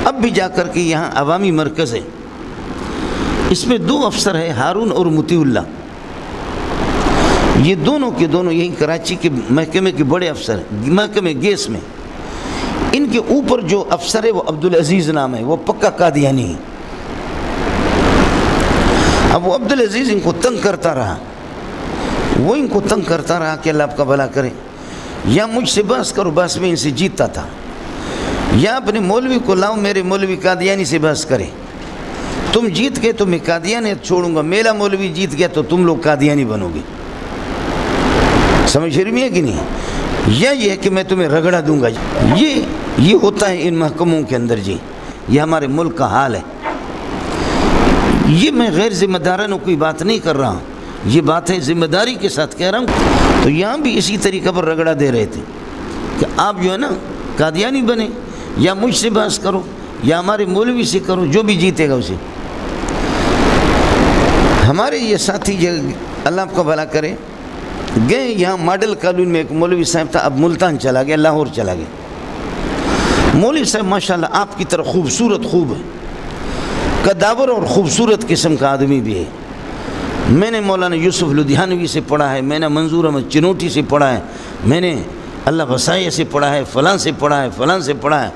اب بھی جا کر کے یہاں عوامی مرکز ہے، اس میں 2 افسر ہیں، ہارون اور مطیع اللہ، یہ دونوں کے دونوں یہیں کراچی کے محکمے کے بڑے افسر ہیں، محکمے گیس میں۔ ان کے اوپر جو افسر ہے وہ عبدالعزیز نام ہے، وہ پکا قادیانی ہے۔ اب وہ عبدالعزیز ان کو تنگ کرتا رہا، وہ ان کو تنگ کرتا رہا کہ اللہ آپ کا بھلا کرے، یا مجھ سے بحث کرو، بحث میں ان سے جیتتا تھا، یا اپنے مولوی کو لاؤ، میرے مولوی قادیانی سے بحث کرے، تم جیت گئے تو میں قادیانیت چھوڑوں گا، میرا مولوی جیت گیا تو تم لوگ قادیانی بنو گے۔ سمجھ رہی ہے کہ نہیں؟ یا یہ ہے کہ میں تمہیں رگڑا دوں گا۔ یہ ہوتا ہے ان محکموں کے اندر جی، یہ ہمارے ملک کا حال ہے۔ یہ میں غیر ذمہ دارانہ کوئی بات نہیں کر رہا ہوں، یہ بات ہے ذمہ داری کے ساتھ کہہ رہا ہوں۔ تو یہاں بھی اسی طریقہ پر رگڑا دے رہے تھے کہ آپ جو ہے نا قادیانی بنے، یا مجھ سے بحث کرو، یا ہمارے مولوی سے کرو، جو بھی جیتے گا اسے۔ ہمارے یہ ساتھی جو اللہ آپ کا بھلا کرے گئے یہاں ماڈل کالونی میں، ایک مولوی صاحب تھا، اب ملتان چلا گیا، لاہور چلا گیا۔ مولوی صاحب ماشاءاللہ آپ کی طرح خوب ہے، قداور اور خوبصورت قسم کا آدمی بھی ہے۔ میں نے مولانا یوسف لدھیانوی سے پڑھا ہے، میں نے منظور احمد چنوٹی سے پڑھا ہے، میں نے اللہ بسائے سے پڑھا ہے، فلاں سے پڑھا ہے، فلاں سے پڑھا ہے،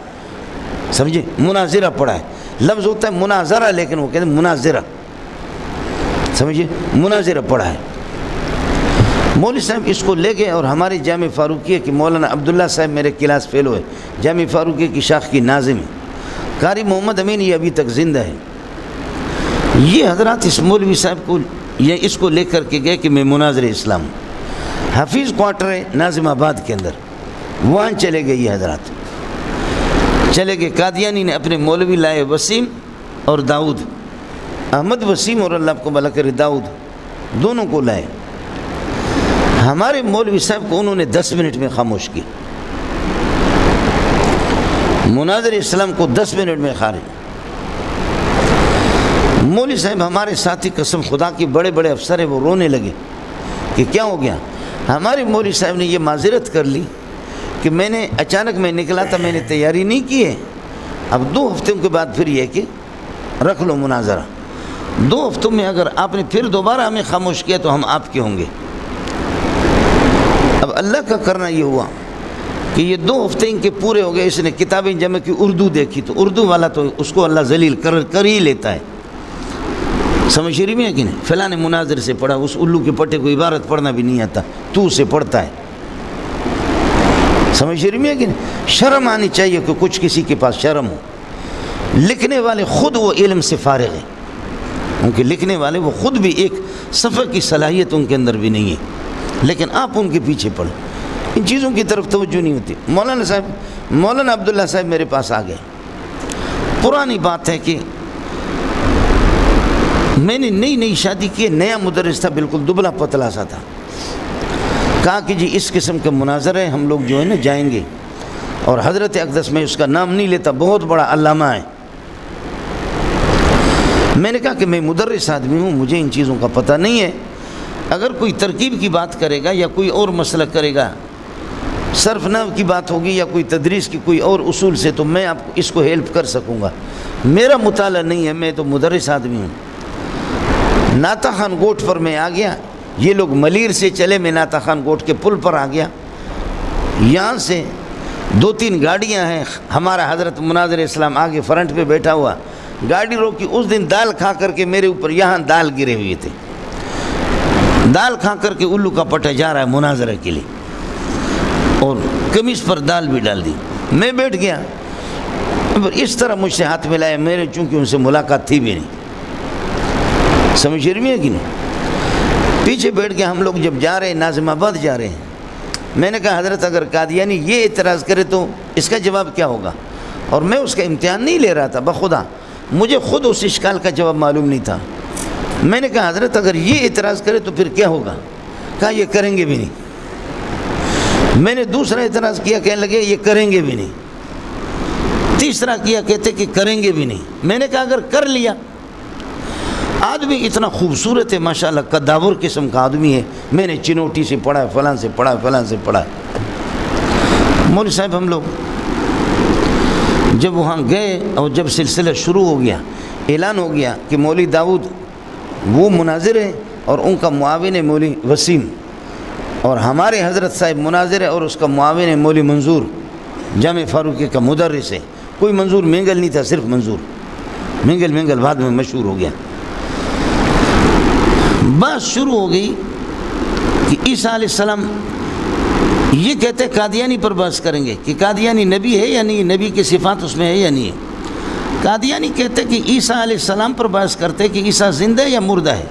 سمجھے، مناظرہ پڑھا ہے۔ لفظ ہوتا ہے مناظرہ، لیکن وہ کہتے ہیں مناظرہ، سمجھے، مناظرہ پڑھا ہے۔ مولوی صاحب اس کو لے گئے اور ہمارے جامع فاروقیہ کے مولانا عبداللہ صاحب میرے کلاس فیلو ہے، جامع فاروقیہ کی شاخ کی ناظم ہے، قاری محمد امین، یہ ابھی تک زندہ ہے۔ یہ حضرات اس مولوی صاحب کو اس کو لے کر کے گئے کہ میں مناظر اسلام، حفیظ کوارٹر ہے ناظم آباد کے اندر، وہاں چلے گئے، یہ حضرات چلے گئے۔ قادیانی نے اپنے مولوی لائے، وسیم اور داؤد، احمد وسیم اور اللہ آپ کو بھلا کرے داؤد، دونوں کو لائے۔ ہمارے مولوی صاحب کو انہوں نے 10 منٹ میں خاموش کی، مناظر اسلام کو 10 منٹ میں خارج۔ مولوی صاحب ہمارے ساتھی قسم خدا کی بڑے بڑے افسر ہیں، وہ رونے لگے کہ کیا ہو گیا۔ ہمارے مولوی صاحب نے یہ معذرت کر لی کہ میں نے اچانک میں نکلا تھا، میں نے تیاری نہیں کی ہے، اب 2 ہفتوں کے بعد پھر یہ کہ رکھ لو مناظرہ، 2 ہفتوں میں اگر آپ نے پھر دوبارہ ہمیں خاموش کیا تو ہم آپ کے ہوں گے۔ اب اللہ کا کرنا یہ ہوا کہ یہ 2 ہفتے ان کے پورے ہو گئے، اس نے کتابیں جمع کی، اردو دیکھی، تو اردو والا تو اس کو اللہ ذلیل کر ہی لیتا ہے، سمجھ رہی میں ہے کہ نہیں؟ فلاں مناظر سے پڑھا، اس الو کے پٹے کو عبارت پڑھنا بھی نہیں آتا، تو اسے پڑھتا ہے، سمجھ رہی میں ہے کہ نہیں؟ شرم آنی چاہیے کہ کچھ کسی کے پاس شرم ہو۔ لکھنے والے خود وہ علم سے فارغ ہیں، ان کے لکھنے والے وہ خود بھی ایک صفحہ کی صلاحیت ان کے اندر بھی نہیں ہے، لیکن آپ ان کے پیچھے پڑھیں، ان چیزوں کی طرف توجہ نہیں ہوتی۔ مولانا عبداللہ صاحب میرے پاس آ گئے، پرانی بات ہے کہ میں نے نئی شادی کی، نیا مدرس تھا، بالکل دبلا پتلا سا تھا، کہا کہ جی اس قسم کا مناظرہ ہے، ہم لوگ جو ہے نا جائیں گے، اور حضرت اقدس میں اس کا نام نہیں لیتا، بہت بڑا علامہ ہے۔ میں نے کہا کہ میں مدرس آدمی ہوں، مجھے ان چیزوں کا پتہ نہیں ہے، اگر کوئی ترکیب کی بات کرے گا یا کوئی اور مسئلہ کرے گا، صرف نحو کی بات ہوگی یا کوئی تدریس کی کوئی اور اصول سے، تو میں آپ کو اس کو ہیلپ کر سکوں گا، میرا مطالعہ نہیں ہے، میں تو مدرس آدمی ہوں۔ ناتا خان گوٹ پر میں آ گیا، یہ لوگ ملیر سے چلے، میں ناتا خان گوٹ کے پل پر آ گیا، یہاں سے 2-3 گاڑیاں ہیں، ہمارا حضرت مناظر اسلام آگے فرنٹ پہ بیٹھا ہوا، گاڑی روکی، اس دن دال کھا کر کے میرے اوپر یہاں دال گرے ہوئے تھے، دال کھا کر کے الو کا پٹا جا رہا ہے مناظرہ کے لیے، اور قمیص پر دال بھی ڈال دی۔ میں بیٹھ گیا، اس طرح مجھ سے ہاتھ ملایا، میرے چونکہ ان سے ملاقات تھی بھی نہیں، سمجھ رہی ہے کہ نہیں؟ پیچھے بیٹھ کے ہم لوگ جب جا رہے ہیں، ناظم آباد جا رہے ہیں، میں نے کہا حضرت اگر قادیانی یہ اعتراض کرے تو اس کا جواب کیا ہوگا؟ اور میں اس کا امتحان نہیں لے رہا تھا، بخدا مجھے خود اس اشکال کا جواب معلوم نہیں تھا۔ میں نے کہا حضرت اگر یہ اعتراض کرے تو پھر کیا ہوگا؟ کہا یہ کریں گے بھی نہیں۔ میں نے دوسرا اعتراض کیا، کہنے لگے یہ کریں گے بھی نہیں۔ تیسرا کیا، کہتے کہ کریں گے بھی نہیں۔ میں نے کہا اگر کر لیا، آدمی اتنا خوبصورت ہے ماشاءاللہ، قداور قسم کا آدمی ہے، میں نے چنوٹی سے پڑھا ہے، فلاں سے پڑھا ہے، فلاں سے پڑھا ہے۔ مولوی صاحب ہم لوگ جب وہاں گئے اور جب سلسلہ شروع ہو گیا، اعلان ہو گیا کہ مولوی داؤد وہ مناظر ہے اور ان کا معاون ہے مولوی وسیم، اور ہمارے حضرت صاحب مناظر ہے اور اس کا معاون ہے مولوی منظور، جامع فاروقی کا مدرس ہے۔ کوئی منظور مینگل نہیں تھا، صرف منظور مینگل بعد میں مشہور ہو گیا۔ بات شروع ہو گئی کہ عیسیٰ علیہ السلام، یہ کہتے قادیانی پر بحث کریں گے کہ قادیانی نبی ہے یا نہیں، نبی کی صفات اس میں ہے یا نہیں ہے۔ قادیانی کہتے کہ عیسیٰ علیہ السلام پر بحث کرتے کہ عیسیٰ زندہ ہے یا مردہ ہے۔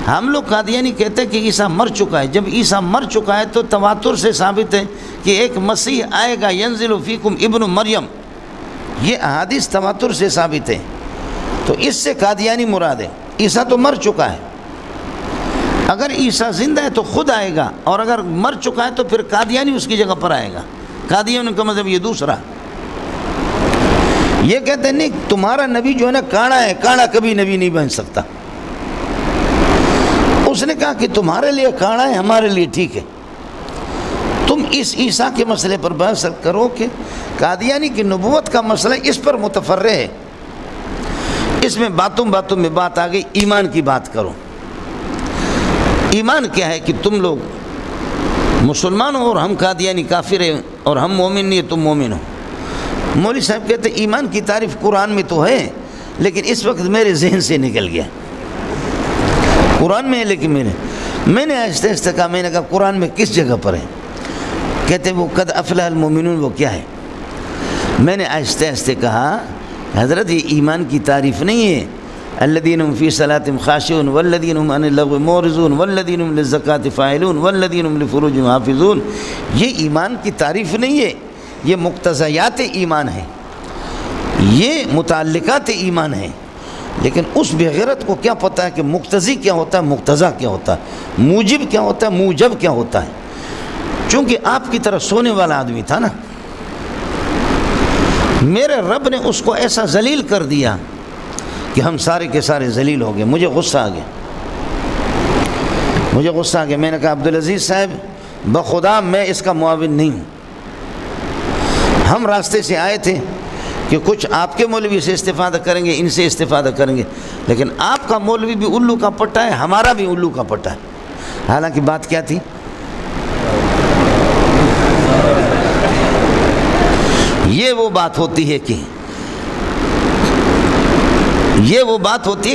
ہم لوگ قادیانی کہتے کہ عیسیٰ مر چکا ہے۔ جب عیسیٰ مر چکا ہے تو تواتر سے ثابت ہے کہ ایک مسیح آئے گا، ینزل فیکم ابن مریم، یہ احادیث تواتر سے ثابت ہے۔ تو اس سے قادیانی مراد ہے۔ عیسیٰ تو مر چکا ہے، اگر عیسیٰ زندہ ہے تو خود آئے گا، اور اگر مر چکا ہے تو پھر قادیانی اس کی جگہ پر آئے گا۔ قادیانی کا مذہب یہ دوسرا۔ یہ کہتے ہیں نہیں، تمہارا نبی جو ہے نا کاڑا ہے، کاڑا کبھی نبی نہیں بن سکتا۔ اس نے کہا کہ تمہارے لیے کاڑا ہے، ہمارے لیے ٹھیک ہے۔ تم اس عیسیٰ کے مسئلے پر بحث کرو کہ قادیانی کی نبوت کا مسئلہ اس پر متفرع ہے۔ اس میں باتوں میں بات آ گئی، ایمان کی بات کرو۔ ایمان کیا ہے کہ تم لوگ مسلمان ہو اور ہم قادیانی کافر ہیں، اور ہم مومن نہیں، تم مومن ہو۔ مولوی صاحب کہتے ہیں ایمان کی تعریف قرآن میں تو ہے، لیکن اس وقت میرے ذہن سے نکل گیا۔ قرآن میں ہے لیکن میں نے آہستہ آہستہ کہا، میں نے کہا قرآن میں کس جگہ پر ہے؟ کہتے وہ قد افلح المومنون، وہ کیا ہے؟ میں نے آہستہ آہستہ کہا حضرت یہ ایمان کی تعریف نہیں ہے۔ الذین هم فی صلاتہم خاشعون والذین هم عن اللغو معرضون والذین هم للزکاۃ فاعلون والذین هم لفروجہم حافظون، یہ ایمان کی تعریف نہیں ہے، یہ مقتضیات ایمان ہے، یہ متعلقات ایمان ہے۔ لیکن اس بغیرت کو کیا پتہ ہے کہ مقتضی کیا ہوتا ہے، مقتضا کیا ہوتا ہے، موجب کیا ہوتا ہے، موجب کیا ہوتا ہے۔ چونکہ آپ کی طرح سونے والا آدمی تھا نا، میرے رب نے اس کو ایسا ذلیل کر دیا کہ ہم سارے کے سارے ذلیل ہو گئے۔ مجھے غصہ آ گیا، میں نے کہا عبدالعزیز صاحب بخدا میں اس کا معاون نہیں ہوں۔ ہم راستے سے آئے تھے کہ کچھ آپ کے مولوی سے استفادہ کریں گے، ان سے استفادہ کریں گے، لیکن آپ کا مولوی بھی الو کا پٹا ہے، ہمارا بھی الو کا پٹا ہے۔ حالانکہ بات کیا تھی؟ یہ وہ بات ہوتی ہے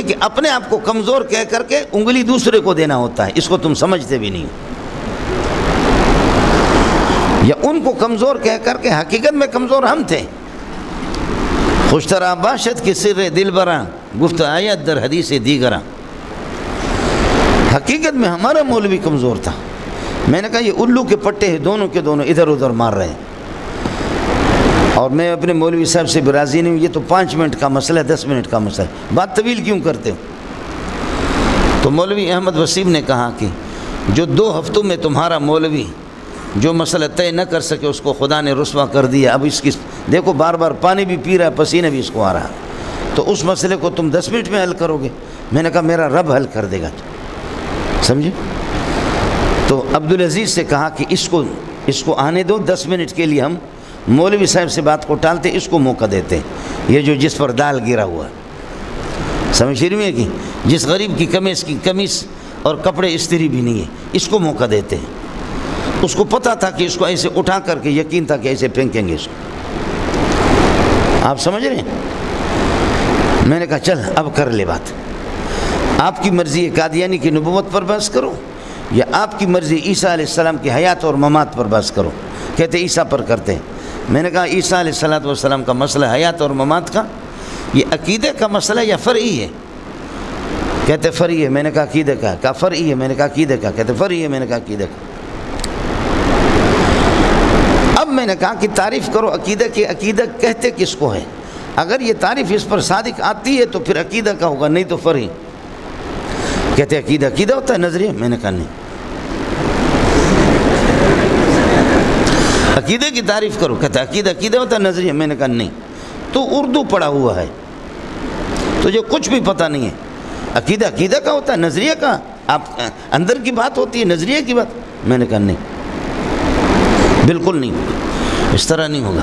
کہ اپنے آپ کو کمزور کہہ کر کے انگلی دوسرے کو دینا ہوتا ہے، اس کو تم سمجھتے بھی نہیں، یا ان کو کمزور کہہ کر کے حقیقت میں کمزور ہم تھے۔ خوشترا باشد کی سر دل براں، گفت آیت در حدیث دیگراں، حقیقت میں ہمارا مولوی کمزور تھا۔ میں نے کہا یہ الو کے پٹے ہیں، دونوں کے دونوں ادھر ادھر مار رہے ہیں، اور میں اپنے مولوی صاحب سے راضی نہیں ہوں۔ یہ تو 5 منٹ کا مسئلہ ہے، 10 منٹ کا مسئلہ ہے، بات طویل کیوں کرتے ہو؟ تو مولوی احمد وسیم نے کہا کہ جو 2 ہفتوں میں تمہارا مولوی جو مسئلہ طے نہ کر سکے اس کو خدا نے رسوا کر دیا، اب اس کی دیکھو بار بار پانی بھی پی رہا ہے، پسینہ بھی اس کو آ رہا ہے، تو اس مسئلے کو تم 10 منٹ میں حل کرو گے؟ میں نے کہا میرا رب حل کر دے گا، سمجھے؟ تو عبدالعزیز سے کہا کہ اس کو آنے دو، 10 منٹ کے لیے ہم مولوی صاحب سے بات کو ٹالتے، اس کو موقع دیتے، یہ جو جس پر دال گرا ہوا ہے، سمجھ رہی میں کہ جس غریب کی قمیص اور کپڑے استری بھی نہیں ہے، اس کو موقع دیتے ہیں۔ اس کو پتہ تھا کہ اس کو ایسے اٹھا کر کے یقین تھا کہ ایسے پھینکیں گے اس کو، آپ سمجھ رہے ہیں؟ میں نے کہا چل اب کر لے بات، آپ کی مرضی ہے قادیانی کی نبوت پر بحث کرو، یا آپ کی مرضی عیسیٰ علیہ السلام کی حیات اور ممات پر بحث کرو؟ کہتے عیسیٰ پر کرتے ہیں۔ میں نے کہا عیسیٰ علیہ السلام کا مسئلہ حیات اور ممات کا یہ عقیدے کا مسئلہ یا فرعی ہے؟ کہتے فرعی ہے۔ میں نے کہا عقیدے کا ہے، کہا فرعی ہے، میں نے کہا عقیدے کا، کہتے فرعی ہے، میں نے کہا عقیدے کا۔ اب میں نے کہا کہ تعریف کرو عقیدہ کی، عقیدہ کہتے کس کو ہے؟ اگر یہ تعریف اس پر صادق آتی ہے تو پھر عقیدہ کا ہوگا، نہیں تو فرعی۔ کہتے عقیدہ ہوتا ہے نظریہ؟ میں نے کہا نہیں۔ عقیدے کی تعریف کرو، کہتے عقیدہ ہوتا ہے نظریہ؟ میں نے کہا نہیں، تو اردو پڑھا ہوا ہے، تجھے کچھ بھی پتہ نہیں ہے۔ عقیدہ کا ہوتا ہے، نظریہ کا آپ اندر کی بات ہوتی ہے، نظریہ کی بات؟ میں نے کہا نہیں، بالکل نہیں، اس طرح نہیں ہوگا۔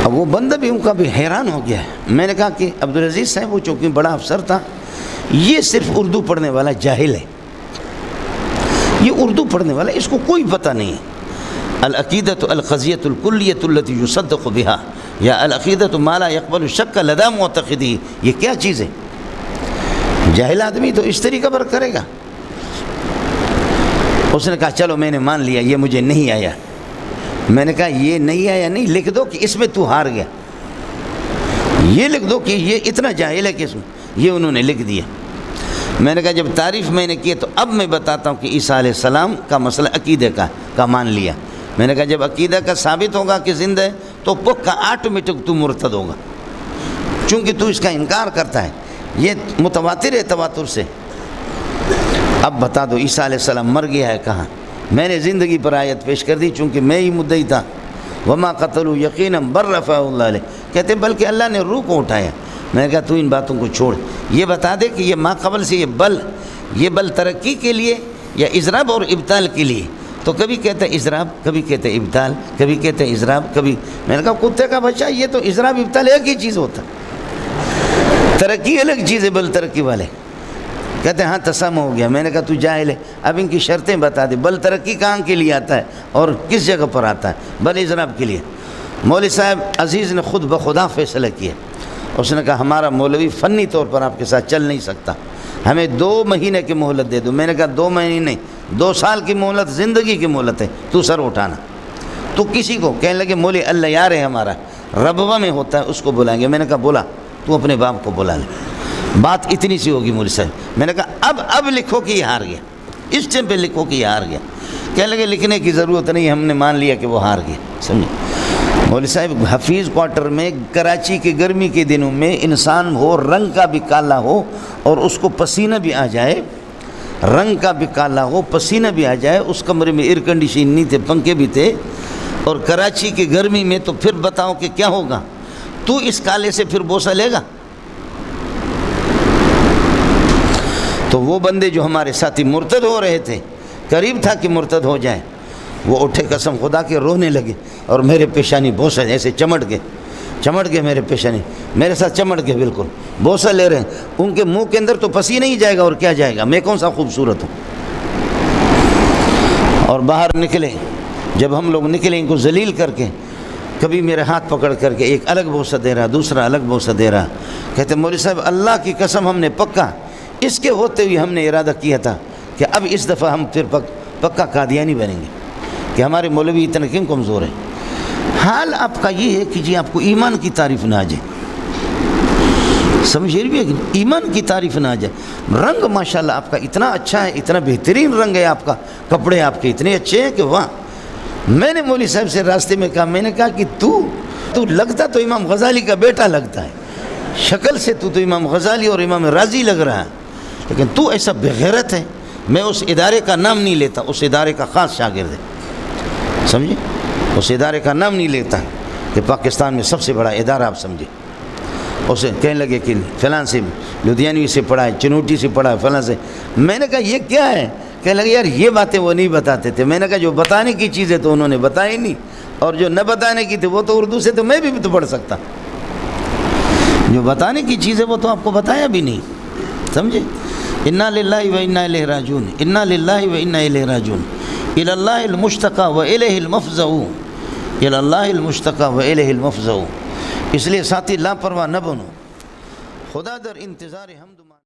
اب وہ بندہ بھی ان کا بھی حیران ہو گیا ہے۔ میں نے کہا کہ عبدالعزیز صاحب وہ چونکہ بڑا افسر تھا، یہ صرف اردو پڑھنے والا جاہل ہے، یہ اردو پڑھنے والا اس کو کوئی پتہ نہیں ہے۔ العقیدۃ القضیۃ الکلیۃ التی یصدق بہا یا العقیدۃ ما لا یقبل الشک لدی معتقدی، یہ کیا چیز ہے؟ جاہل آدمی تو اس طریقہ پر کرے گا۔ اس نے کہا چلو میں نے مان لیا، یہ مجھے نہیں آیا۔ میں نے کہا یہ نہیں آیا نہیں، لکھ دو کہ اس میں تو ہار گیا، یہ لکھ دو کہ یہ اتنا جاہل ہے کہ اس میں، یہ انہوں نے لکھ دیا۔ میں نے کہا جب تعریف میں نے کی تو اب میں بتاتا ہوں کہ عیسیٰ علیہ السلام کا مسئلہ عقیدے کا مان لیا۔ میں نے کہا جب عقیدہ کا ثابت ہوگا کہ زندہ ہے تو پکا آٹومیٹک تو مرتد ہوگا، چونکہ تو اس کا انکار کرتا ہے، یہ متواتر ہے تواتر سے۔ اب بتا دو عیسیٰ علیہ السلام مر گیا ہے کہاں؟ میں نے زندگی پر آیت پیش کر دی چونکہ میں ہی مدعی تھا۔ وما قتلوا یقینا بل رفعہ اللہ علیہ، کہتے بلکہ اللہ نے روح کو اٹھایا۔ میں نے کہا تو ان باتوں کو چھوڑ، یہ بتا دے کہ یہ ما قبل سے یہ بل ترقی کے لیے یا اضراب اور ابطال کے لیے؟ تو کبھی کہتے ہیں اضراب، کبھی کہتے ہیں ابطال، کبھی کہتے ہیں اضراب، کبھی۔ میں نے کہا کتے کا بچہ، یہ تو اضراب ابطال ایک ہی چیز ہوتا، ترقی الگ چیز ہے بل ترقی والے۔ کہتے ہیں ہاں تسم ہو گیا۔ میں نے کہا تو جاہل ہے، اب ان کی شرطیں بتا دے، بل ترقی کہاں کے لیے آتا ہے اور کس جگہ پر آتا ہے؟ بل اضراب کے لیے۔ مولوی صاحب عزیز نے خود بخدا فیصلہ کیا، اس نے کہا ہمارا مولوی فنی طور پر آپ کے ساتھ چل نہیں سکتا، ہمیں 2 مہینے کی مہلت دے دو۔ میں نے کہا 2 مہینے نہیں، 2 سال کی مہلت، زندگی کی مہلت ہے، تو سر اٹھانا۔ تو کسی کو کہنے لگے مولوی اللہ یار ہے ہمارا، ربوہ میں ہوتا ہے، اس کو بلائیں گے۔ میں نے کہا بولا، تو اپنے باپ کو بلا لے، بات اتنی سی ہوگی مولوی صاحب۔ میں نے کہا اب لکھو کہ یہ ہار گیا، اس ٹائم پہ لکھو کہ یہ ہار گیا۔ کہنے لگے لکھنے کی ضرورت نہیں، ہم نے مان لیا کہ وہ ہار گیا۔ سمجھے؟ مولوی صاحب حفیظ کوارٹر میں کراچی کے گرمی کے دنوں میں انسان ہو، رنگ کا بھی کالا ہو اور اس کو پسینہ بھی آ جائے، رنگ کا بھی کالا ہو، پسینہ بھی آ جائے، اس کمرے میں ایئر کنڈیشن نہیں تھے، پنکھے بھی تھے، اور کراچی کی گرمی میں، تو پھر بتاؤ کہ کیا ہوگا؟ تو اس کالے سے پھر بوسہ لے گا؟ تو وہ بندے جو ہمارے ساتھی مرتد ہو رہے تھے، قریب تھا کہ مرتد ہو جائیں، وہ اٹھے قسم خدا کے رونے لگے اور میرے پیشانی بوسہ ایسے چمٹ گئے میرے پیشانی، میرے ساتھ چمٹ گئے، بالکل بوسہ لے رہے ہیں۔ ان کے منہ کے اندر تو پسینہ نہیں جائے گا اور کیا جائے گا، میں کون سا خوبصورت ہوں۔ اور باہر نکلے، جب ہم لوگ نکلے ان کو ذلیل کر کے، کبھی میرے ہاتھ پکڑ کر کے ایک الگ بوسہ دے رہا، دوسرا الگ بوسہ دے رہا، کہتے مولوی صاحب اللہ کی قسم ہم نے پکا اس کے ہوتے ہوئے ہم نے ارادہ کیا تھا کہ اب اس دفعہ ہم پھر پکا قادیانی بنیں گے، کہ ہمارے مولوی اتنا کیوں کمزور ہے۔ حال آپ کا یہ ہے کہ جی آپ کو ایمان کی تعریف نہ آ جائے، سمجھ رہی ہے کہ ایمان کی تعریف نہ آ جائے۔ رنگ ماشاءاللہ آپ کا اتنا اچھا ہے، اتنا بہترین رنگ ہے آپ کا، کپڑے آپ کے اتنے اچھے ہیں کہ واہ۔ میں نے مولوی صاحب سے راستے میں کہا، میں نے کہا کہ تو لگتا تو امام غزالی کا بیٹا لگتا ہے، شکل سے تو امام غزالی اور امام رازی لگ رہا ہے، لیکن تو ایسا بغیرت ہے۔ میں اس ادارے کا نام نہیں لیتا، اس ادارے کا خاص شاگرد ہے، سمجھے؟ اس ادارے کا نام نہیں لیتا کہ پاکستان میں سب سے بڑا ادارہ آپ سمجھے۔ اسے کہنے لگے کہ فلاں سے لدھیانوی سے پڑھا ہے، چنوٹی سے پڑھا ہے، فلاں سے۔ میں نے کہا یہ کیا ہے؟ کہنے لگے یار یہ باتیں وہ نہیں بتاتے تھے۔ میں نے کہا جو بتانے کی چیزیں تو انہوں نے بتائی نہیں، اور جو نہ بتانے کی تھی وہ تو اردو سے تو میں بھی تو پڑھ سکتا، جو بتانے کی چیزیں وہ تو آپ کو بتایا بھی نہیں، سمجھے؟ انا للہ و انا الیہ راجعون، انا للہ و انا الیہ راجعون، الی اللہ المشتقى و الیہ المفزع، الی اللہ المشتقى و الیہ المفزع۔ اس لیے ساتھی لاپرواہ نہ بنو، خدا در انتظار حمد